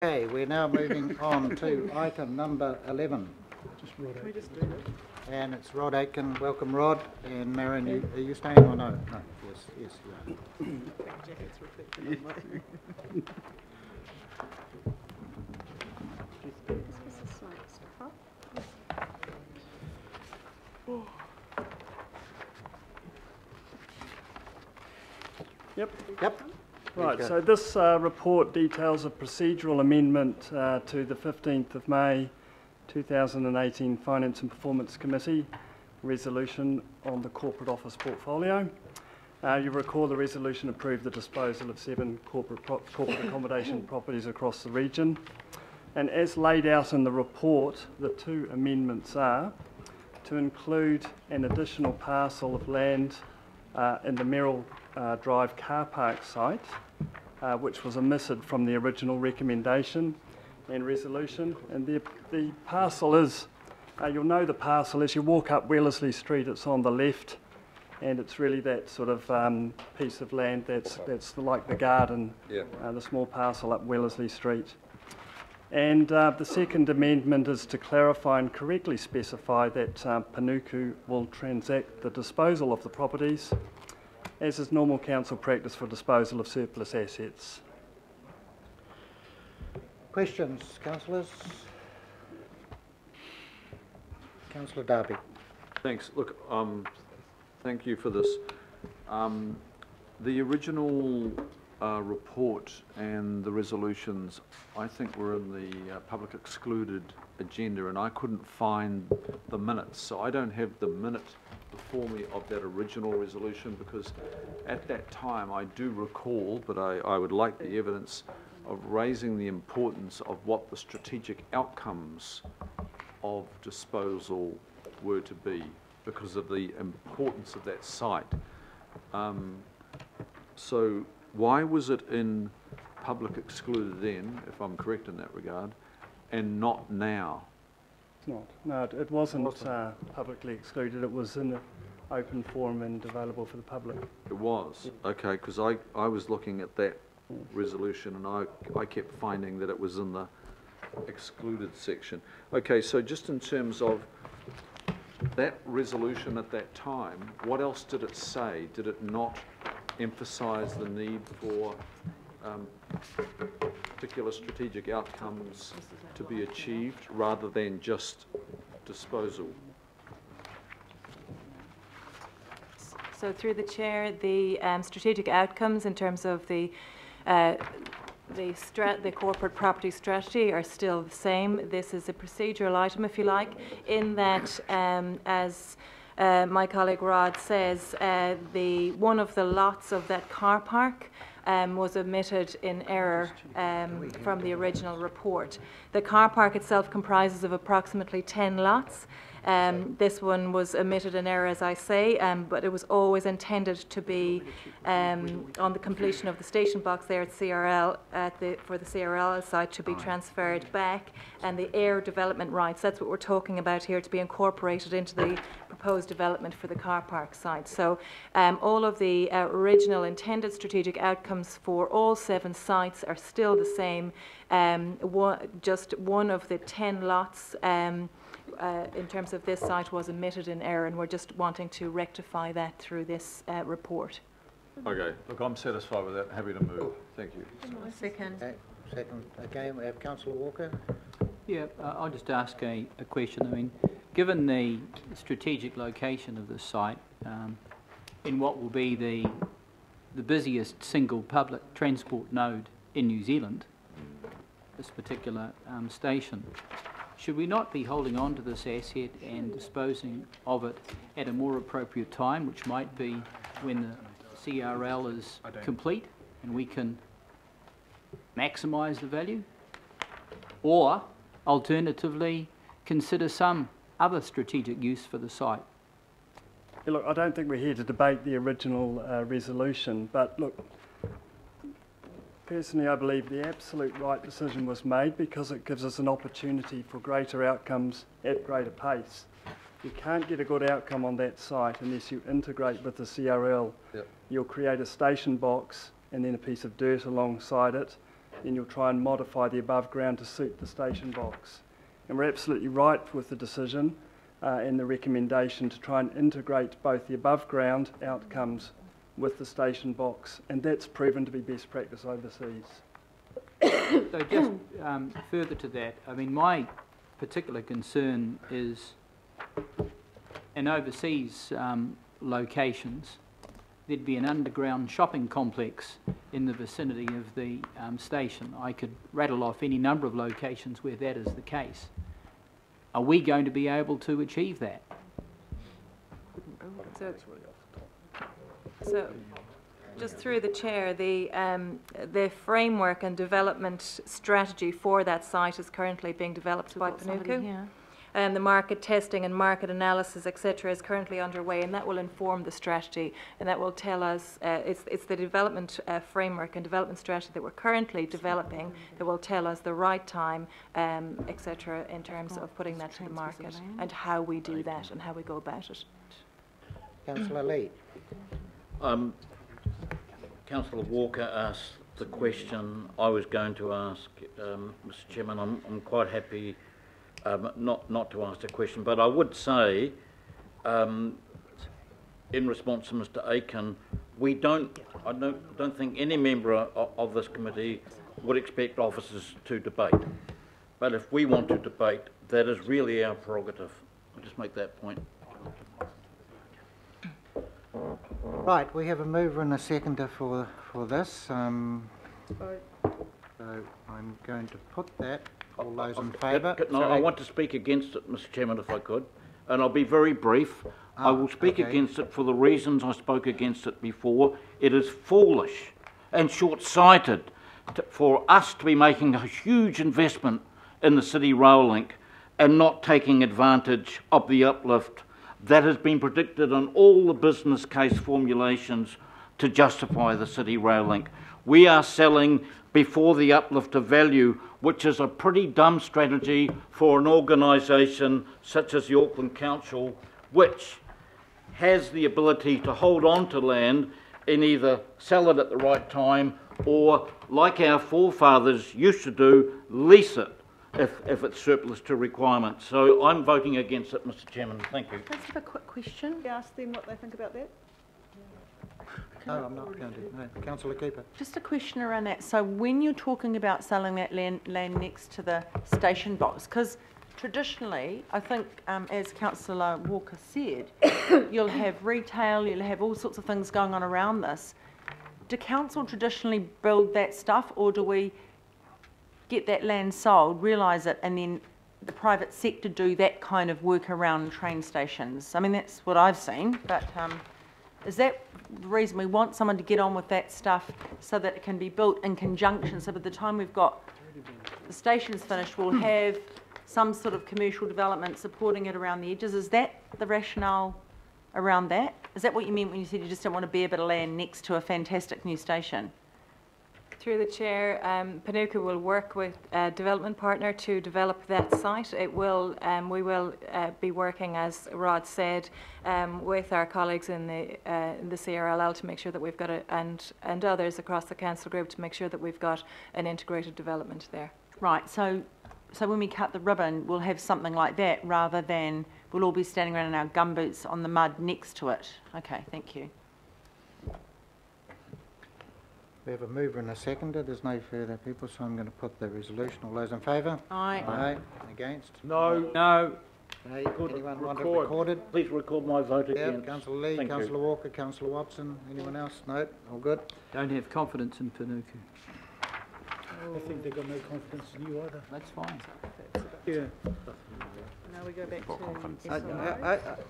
Okay, we're now moving on to item number 11. Can we just do that? And it's Rod Aitken. Welcome, Rod. And Marion, are you staying or no? No, yes, yes, you are. Jacket's reflected on my... Yep. Right, so this report details a procedural amendment to the 15th of May 2018 Finance and Performance Committee resolution on the corporate office portfolio. You recall the resolution approved the disposal of 7 corporate accommodation properties across the region. And as laid out in the report, the 2 amendments are to include an additional parcel of land in the Merrill Drive car park site, which was omitted from the original recommendation and resolution. And the parcel is, you'll know the parcel as you walk up Wellesley Street. It's on the left, and it's really that sort of piece of land that's like the garden, the small parcel up Wellesley Street. And the second amendment is to clarify and correctly specify that Panuku will transact the disposal of the properties as is normal council practice for disposal of surplus assets. Questions, councillors? Councillor Darby. Thanks. Look, thank you for this. The original report and the resolutions, I think, were in the public excluded agenda, and I couldn't find the minutes. So I don't have the minute before me of that original resolution, because at that time I do recall, but I would like the evidence of raising the importance of what the strategic outcomes of disposal were to be because of the importance of that site. So why was it in public excluded then, if I'm correct in that regard, and not now? It's not. No, it wasn't publicly excluded. It was in the open forum and available for the public. It was? Okay, because I was looking at that resolution and I kept finding that it was in the excluded section. Okay, so just in terms of that resolution at that time, what else did it say? Did it not emphasise the need for particular strategic outcomes to be achieved rather than just disposal? So through the chair, the strategic outcomes in terms of the corporate property strategy are still the same. This is a procedural item, if you like, in that, as my colleague Rod says, one of the lots of that car park was omitted in error from the original report. The car park itself comprises of approximately 10 lots. This one was omitted in error, as I say, but it was always intended to be on the completion of the station box there at CRL, for the CRL site to be transferred back, and the air development rights, that's what we're talking about here, to be incorporated into the proposed development for the car park site. So all of the original intended strategic outcomes for all 7 sites are still the same. Just one of the 10 lots in terms of this site was omitted in error, and we're just wanting to rectify that through this report. Okay, look, I'm satisfied with that. Happy to move. Thank you. Second. Second. Okay, we have Councillor Walker. Yeah, I'll just ask a question. I mean, given the strategic location of this site, in what will be the busiest single public transport node in New Zealand, this particular station, should we not be holding on to this asset and disposing of it at a more appropriate time, which might be when the CRL is complete and we can maximise the value? Or, alternatively, consider some other strategic use for the site? Yeah, look, I don't think we're here to debate the original resolution, but look, personally, I believe the absolute right decision was made because it gives us an opportunity for greater outcomes at greater pace. You can't get a good outcome on that site unless you integrate with the CRL. Yep. You'll create a station box and then a piece of dirt alongside it, then you'll try and modify the above ground to suit the station box. And we're absolutely right with the decision and the recommendation to try and integrate both the above ground outcomes with the station box, and that's proven to be best practice overseas. So just further to that, I mean, my particular concern is in overseas locations, there'd be an underground shopping complex in the vicinity of the station. I could rattle off any number of locations where that is the case. Are we going to be able to achieve that? So, just through the chair, the framework and development strategy for that site is currently being developed by Panuku. And the market testing and market analysis, etc., is currently underway, and that will inform the strategy, and that will tell us, it's the development framework and development strategy that we're currently developing that will tell us the right time, etc., in terms of putting that to the market and how we do that and how we go about it. Councillor Lee. Councillor Walker asked the question I was going to ask. Mr Chairman, I'm quite happy not to ask the question, but I would say, in response to Mr Aiken, I don't think any member of this committee would expect officers to debate. But if we want to debate, that is really our prerogative. I'll just make that point. Right, we have a mover and a seconder for this. So I'm going to put that. All those in favour? No, I want to speak against it, Mr Chairman, if I could. And I'll be very brief. I will speak against it for the reasons I spoke against it before. It is foolish and short-sighted for us to be making a huge investment in the City Rail Link and not taking advantage of the uplift that has been predicted on all the business case formulations to justify the City Rail Link. We are selling before the uplift of value, which is a pretty dumb strategy for an organisation such as the Auckland Council, which has the ability to hold on to land and either sell it at the right time or, like our forefathers used to do, lease it if it's surplus to requirements. So I'm voting against it, Mr Chairman. Thank you. Can I just have a quick question? Ask them what they think about that. No, I'm not going to. No, Councillor Keeper. Just a question around that. So when you're talking about selling that land next to the station box, because traditionally, I think, as Councillor Walker said, you'll have retail, you'll have all sorts of things going on around this. Do council traditionally build that stuff, or do we get that land sold, realise it, and then the private sector do that kind of work around train stations? I mean, that's what I've seen, but is that the reason we want someone to get on with that stuff so that it can be built in conjunction, so by the time we've got the stations finished, we'll have some sort of commercial development supporting it around the edges? Is that the rationale around that? Is that what you meant when you said you just don't want to be a bit of land next to a fantastic new station? Through the chair, Panuku will work with a development partner to develop that site. It will, we will be working, as Rod said, with our colleagues in the CRLL to make sure that we've got and others across the council group to make sure that we've got an integrated development there. Right. So when we cut the ribbon, we'll have something like that rather than we'll all be standing around in our gumboots on the mud next to it. Okay. Thank you. We have a mover and a seconder. There's no further people, so I'm going to put the resolution. All those in favour? Aye. Aye. Against? No. Aye. Anyone want it recorded? Please record my vote Yeah. against. Councillor Lee, Thank you. Councillor Walker, Councillor Watson. Anyone else? No? All good? Don't have confidence in Panuku. I think they've got no confidence in you either. That's fine. Yeah. Now we go back to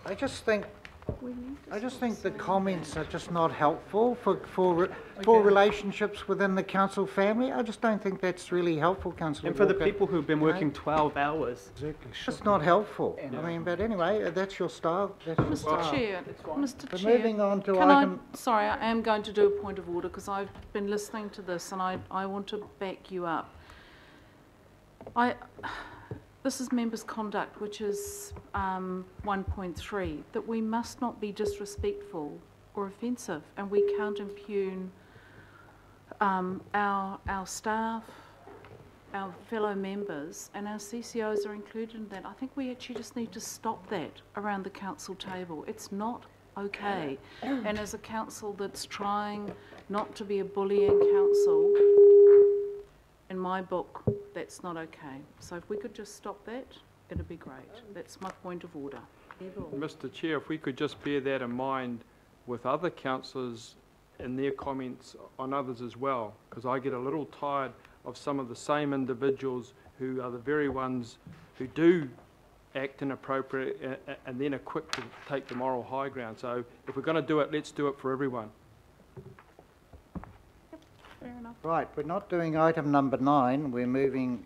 I just think the comments are just not helpful for relationships within the council family. I just don't think that's really helpful, Councillor And for the Walker. people who've been working 12 hours. Exactly. It's not helpful. I mean, but anyway, that's your style. That's your style. Mr Chair, Mr But Chair, moving on to can item... sorry, I am going to do a point of order because I've been listening to this and I want to back you up. This is members' conduct, which is 1.3, that we must not be disrespectful or offensive, and we can't impugn our staff, our fellow members and our CCOs are included in that. I think we actually just need to stop that around the council table. It's not okay. And as a council that's trying not to be a bullying council, in my book, that's not okay. So if we could just stop that, it'd be great. That's my point of order. Mr. Chair, if we could just bear that in mind with other councillors and their comments on others as well, because I get a little tired of some of the same individuals who are the very ones who do act inappropriate and then are quick to take the moral high ground. So if we're going to do it, let's do it for everyone. Fair enough. Right, we're not doing item number 9, we're moving